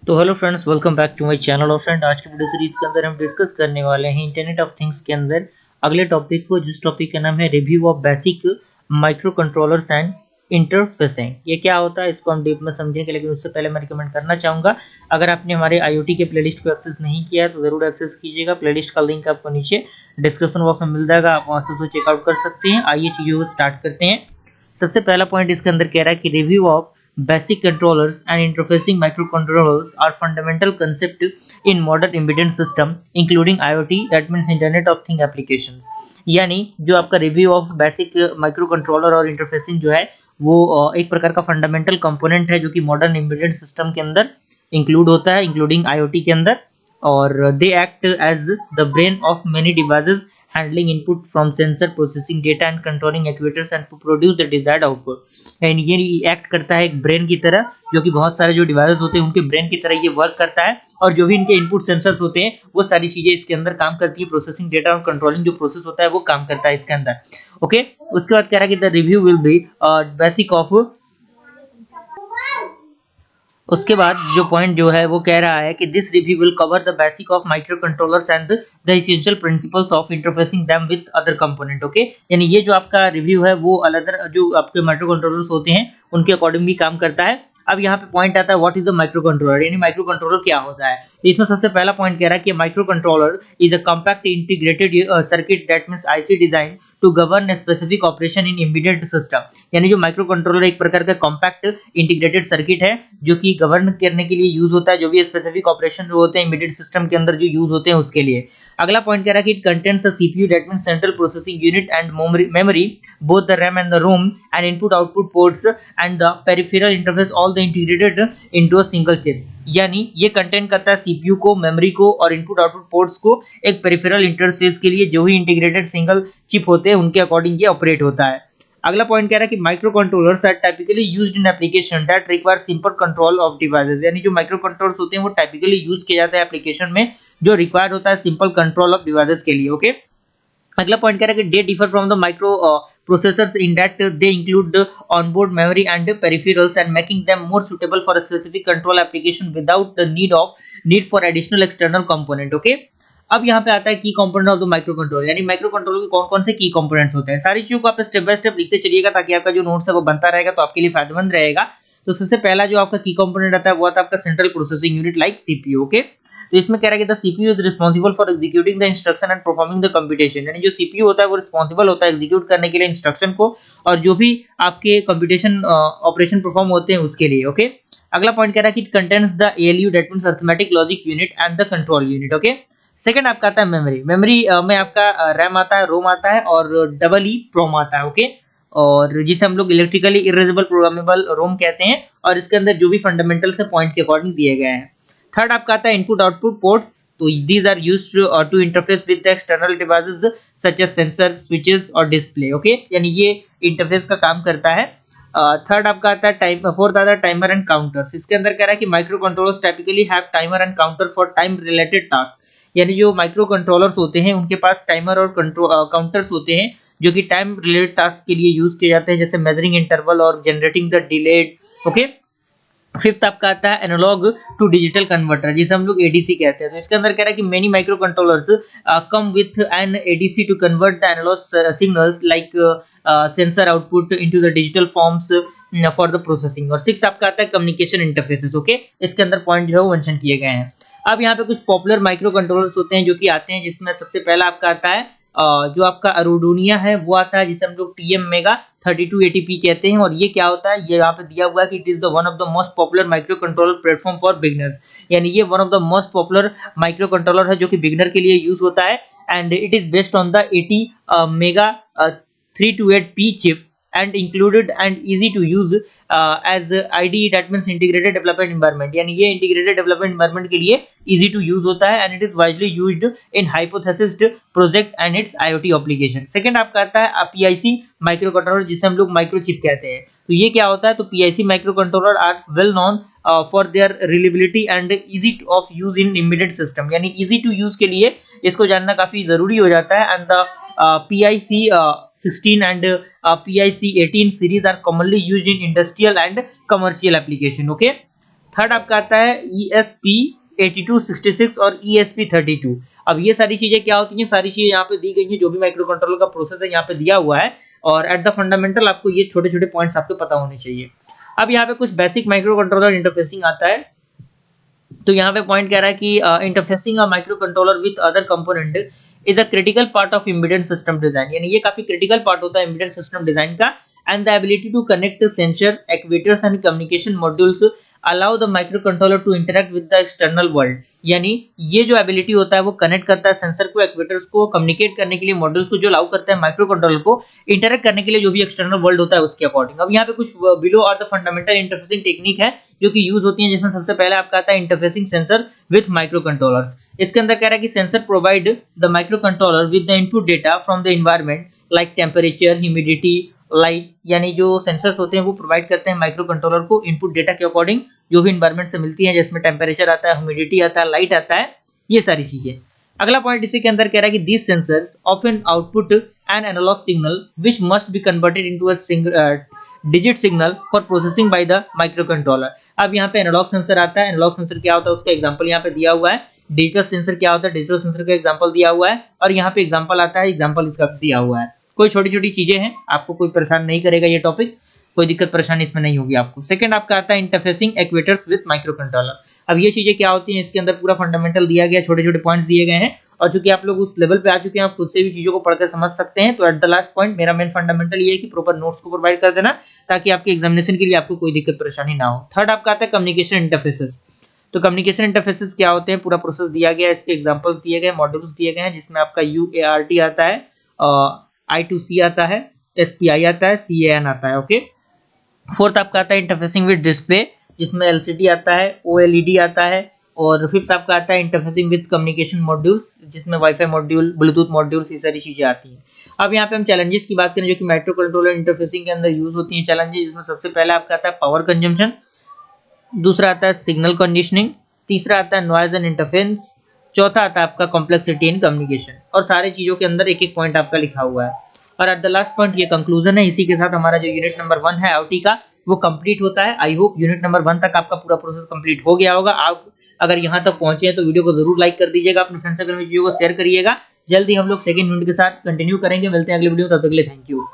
तो hello friends, welcome back to my channel. और friend, आज की वीडियो सीरीज के अंदर हम डिस्कस करने वाले हैं इंटरनेट ऑफ थिंग्स के अंदर अगले टॉपिक को, जिस टॉपिक का नाम है review of basic micro controllers and interfacing. ये क्या होता है, इसको हम डीप में समझेंगे, लेकिन उससे पहले मैं रिकमेंड करना चाहूँगा, अगर आपने हमारे IoT के प्लेलिस्ट को एक्सेस नहीं किया है तो ज़रूर एक्सेस कीजिएगा। प्लेलिस्ट का लिंक आपको नीचे डिस्क्रिप्शन बॉक्स में मिल जाएगा, आप वहाँ से उसको चेकआउट कर सकते हैं। आइए चीज़ों को स्टार्ट करते हैं। सबसे पहला पॉइंट इसके अंदर कह रहा है कि review of basic controllers and interfacing microcontrollers are fundamental concept in modern embedded system including IoT, that means Internet of Things applications। यानी जो आपका review of basic micro controller और इंटरफेसिंग जो है वो एक प्रकार का फंडामेंटल कंपोनेंट है जो कि मॉडर्न एम्बेडेड सिस्टम के अंदर इंक्लूड होता है, इंक्लूडिंग IoT के अंदर। और they act as the brain of many devices handling input from sensor, processing data and controlling actuators and to produce the desired output। And ये एक्ट करता है एक ब्रेन की तरह, जो कि बहुत सारे जो डिवाइसेस होते हैं उनके ब्रेन की तरह ये वर्क करता है। और जो भी इनके इनपुट सेंसर्स होते हैं वो सारी चीजें इसके अंदर काम करती है। प्रोसेसिंग डेटा और कंट्रोलिंग जो प्रोसेस होता है वो काम करता है इसके अंदर। ओके, उसके बाद कह रहा है कि the review will be basic of, उसके बाद जो पॉइंट जो है वो कह रहा है कि this review will cover the basic of micro controllers and the essential principles of interfacing them with other component. Okay, यानी ये जो आपका रिव्यू है वो अलग जो आपके माइक्रो कंट्रोलर्स होते हैं उनके अकॉर्डिंग भी काम करता है। अब यहाँ पे पॉइंट आता है what is the micro controller, यानी माइक्रो कंट्रोलर क्या होता है। तो इसमें सबसे पहला पॉइंट कह रहा है कि micro controller is a compact integrated circuit that means IC design to govern specific operation in embedded system. यानी जो माइक्रो कंट्रोलर एक प्रकार का कॉम्पैक्ट इंटीग्रेटेड सर्किट है जो कि गवर्न करने के लिए यूज होता है जो भी स्पेसिफिक ऑपरेशन जो होते हैं एम्बेडेड सिस्टम के अंदर जो यूज होते हैं उसके लिए। अगला पॉइंट कह रहा है कि it contains a CPU that means central processing unit and memory, both the RAM and the ROM and input output ports and the peripheral interface all the integrated into a single chip। यानी ये content करता है CPU को, memory को और input output ports को एक peripheral interface के लिए जो भी इंटीग्रेटेड सिंगल चिप होते हैं उनके अकॉर्डिंग ये ऑपरेट होता है। अगला पॉइंट कह रहा है कि micro controllers are typically used in application that require simple control of devices. यानी जो माइक्रो कंट्रोलर्स होते हैं वो टाइपिकली यूज किए जाते हैं एप्लीकेशन में जो रिक्वायर्ड होता है सिंपल कंट्रोल ऑफ डिवाइसेस के लिए। ओके, अगला पॉइंट कह रहा है कि they differ from the micro processors in that they include the onboard memory and peripherals and making them more suitable for a specific control application without the need for additional external component। okay, अब यहाँ पे आता है की component of the micro controller, यानी micro controller के कौन कौन से की कंपोनेंट्स होते हैं। सारी चीजों को आप स्टेप बाय स्टेप लिखते चलिएगा ताकि आपका जो नोट्स है वो बनता रहेगा, तो आपके लिए फायदेमंद रहेगा। तो सबसे पहला जो आपका की कंपोनेंट आता है वो आता है आपका central processing unit like CPU। Okay, तो इसमें कह रहा है कि the CPU is responsible for executing the instruction and performing the computation. यानी जो CPU होता है वो रिस्पांसिबल होता है एग्जीक्यूट करने के लिए इंस्ट्रक्शन को और जो भी आपके कंप्यूटेशन ऑपरेशन परफॉर्म होते हैं उसके लिए। ओके, अगला पॉइंट कह रहा है कि it contains the ALU that means arithmetic logic unit and the control unit. Okay, second आपका आता है मेमोरी में आपका RAM आता है, रोम आता है और EEPROM आता है। ओके, और जिसे हम लोग इलेक्ट्रिकली इरेजेबल प्रोग्रामेबल रोम कहते हैं और इसके अंदर जो भी फंडामेंटल्स है पॉइंट के अकॉर्डिंग दिए गए हैं। थर्ड आपका आता है इनपुट आउटपुट पोर्ट्स, तो these are used to interface with the external devices such as sensor, switches और डिस्प्ले। ओके, यानी ये इंटरफेस का काम करता है। थर्ड आपका आता है टाइम, फोर्थ आता है टाइमर एंड काउंटर्स। इसके अंदर कह रहा है कि micro controllers typically have timer and counter for time related task. यानी जो माइक्रो कंट्रोलर्स होते हैं उनके पास टाइमर और काउंटर्स होते हैं जो कि टाइम रिलेटेड टास्क के लिए यूज किए जाते हैं, जैसे मेजरिंग इंटरवल और generating the delayed. Okay, fifth आपका आता है एनालॉग टू डिजिटल कन्वर्टर, जिसे हम लोग ADC कहते हैं। तो इसके अंदर कह रहा है कि many micro controllers come with an ADC to convert the analog signals like sensor output into the digital forms for the processing. और सिक्स आपका आता है कम्युनिकेशन इंटरफेसेस। ओके, इसके अंदर पॉइंट जो है वो मेंशन किए गए हैं। अब यहाँ पे कुछ पॉपुलर माइक्रो कंट्रोलर्स होते हैं जो कि आते हैं, जिसमें सबसे पहला आपका आता है जो आपका अरोडोनिया है वो आता है, जिसे हम लोग TM मेगा 3280p कहते हैं। और ये क्या होता है, ये यहाँ पे दिया हुआ है कि it is the one of the most popular micro controller platform for beginners. यानी ये one of the most popular micro controller है जो कि बिगनर के लिए यूज होता है and it is based on the 80 mega 328p chip and included and easy to use as IDE, that means integrated development environment। यानी ये integrated development environment के लिए easy to use होता है and it is widely used in hypothesis project and its IoT application। Second आपका आता है PIC micro controller, जिसे हम लोग माइक्रो चिप कहते हैं। तो ये क्या होता है, तो PIC micro controller are well known for their reliability and easy of use in embedded system. यानी इजी टू यूज के लिए इसको जानना काफी जरूरी हो जाता है। And the PIC 16 and PIC 18 series are commonly used in industrial and commercial application। okay, third आपका आता है ESP8266 और ESP32। अब ये सारी चीजें क्या होती हैं, सारी चीजें यहाँ पे दी गई हैं, जो भी माइक्रो कंट्रोलर का प्रोसेस है यहाँ पे दिया हुआ है, और एट द फंडामेंटल आपको ये छोटे छोटे पॉइंट्स आपको पता होने चाहिए। अब यहाँ पे कुछ बेसिक माइक्रो कंट्रोलर इंटरफेसिंग आता है। तो यहाँ पे पॉइंट कह रहा है कि interfacing a micro controller with other component is a critical part of embedded system design, यानी ये काफी क्रिटिकल पार्ट होता है एम्बेडेड सिस्टम डिजाइन का। And the ability to connect sensor, actuators and communication modules allow the micro controller to interact with the external world, यानी ये जो ability होता है वो कनेक्ट करता है सेंसर को, एक्चुएटर्स को, कम्युनिकेट करने के लिए मॉड्यूल्स को, जो अलाउ करता है माइक्रो कंट्रोलर को इंटरेक्ट करने के लिए जो भी एक्सटर्नल वर्ल्ड होता है उसके अकॉर्डिंग। अब यहाँ पे कुछ बिलो और द फंडामेंटल इंटरफेसिंग टेक्निक है जो कि यूज होती है, जिसमें सबसे पहले आपका आता है interfacing sensor with micro controllers. इसके अंदर कह रहा है कि sensor provide the micro controller with the input data from the environment like temperature, humidity, light, यानी जो सेंसर्स होते हैं वो प्रोवाइड करते हैं माइक्रो कंट्रोलर को इनपुट डेटा के अकॉर्डिंग जो भी एनवायरनमेंट से मिलती है, जिसमें टेम्परेचर आता है, ह्यूमिडिटी आता है, लाइट आता है, ये सारी चीजें। अगला पॉइंट इसी के अंदर कह रहा है कि these sensors often output an analog signal which must be converted into a digit signal for processing by the micro controller. अब यहाँ पे एनालॉग सेंसर आता है। एनालॉग सेंसर क्या होता है उसका एग्जांपल यहाँ पे दिया हुआ है। डिजिटल सेंसर क्या होता है, डिजिटल सेंसर का एग्जांपल दिया हुआ है, और यहाँ पे एग्जांपल आता है, एग्जांपल इसका दिया हुआ है। कोई छोटी छोटी चीजें हैं, आपको कोई परेशान नहीं करेगा ये टॉपिक, कोई दिक्कत परेशानी इसमें नहीं होगी आपको। सेकंड आपका आता है interfacing actuators with micro controller. अब ये चीजें क्या होती हैं, इसके अंदर पूरा फंडामेंटल दिया गया, छोटे छोटे पॉइंट्स दिए गए हैं, और चूंकि आप लोग उस लेवल पे आ चुके हैं, आप खुद से भी चीजों को पढ़कर समझ सकते हैं। तो एट द लास्ट पॉइंट मेरा मेन फंडामेंटल ये है कि प्रॉपर नोट्स को प्रोवाइड कर देना, ताकि आपके एग्जामिनेशन के लिए आपको कोई दिक्कत परेशानी ना हो। थर्ड आपका आता है कम्युनिकेशन इंटरफेसेस। तो कम्युनिकेशन इंटरफेसेस क्या होते हैं, पूरा प्रोसेस दिया गया है, इसके एग्जांपल्स दिए गए, मॉड्यूल्स दिए गए हैं, जिसमें आपका UART आता है, I2C आता है, SPI आता है, CAN आता है। ओके। फोर्थ आपका आता है इंटरफेसिंग विद डिस्प्ले, जिसमें LCD आता है, OLED आता है, और फिफ्थ आपका आता है इंटरफेसिंग विद कम्युनिकेशन मॉड्यूल्स, जिसमें वाईफाई मॉड्यूल, ब्लूटूथ मॉड्यूल्स, ये सारी चीजें आती हैं। अब यहाँ पे हम चैलेंजेस की बात करें जो कि माइक्रो कंट्रोलर इंटरफेसिंग के अंदर यूज होती हैं चैलेंजेस, जिसमें सबसे पहले आपका आता है पावर कंजम्पशन, दूसरा आता है सिग्नल कंडीशनिंग, तीसरा आता है नॉइज एंड इंटरफेरेंस, चौथा आता है आपका कॉम्प्लेक्सिटी इन कम्युनिकेशन, और सारे चीजों के अंदर एक एक पॉइंट आपका लिखा हुआ है। और एट द लास्ट पॉइंट ये कंक्लूजन है। इसी के साथ हमारा जो यूनिट नंबर 1 है IoT का वो कंप्लीट होता है। आई होप यूनिट नंबर 1 तक आपका पूरा प्रोसेस कंप्लीट हो गया होगा। आप अगर यहाँ तक पहुंचे हैं तो वीडियो को जरूर लाइक कर दीजिएगा, अपने फ्रेंड्स सर्कल में वीडियो को शेयर करिएगा। जल्दी हम लोग सेकंड यूनिट के साथ कंटिन्यू करेंगे। मिलते हैं अगले वीडियो में, तब तक के लिए थैंक यू।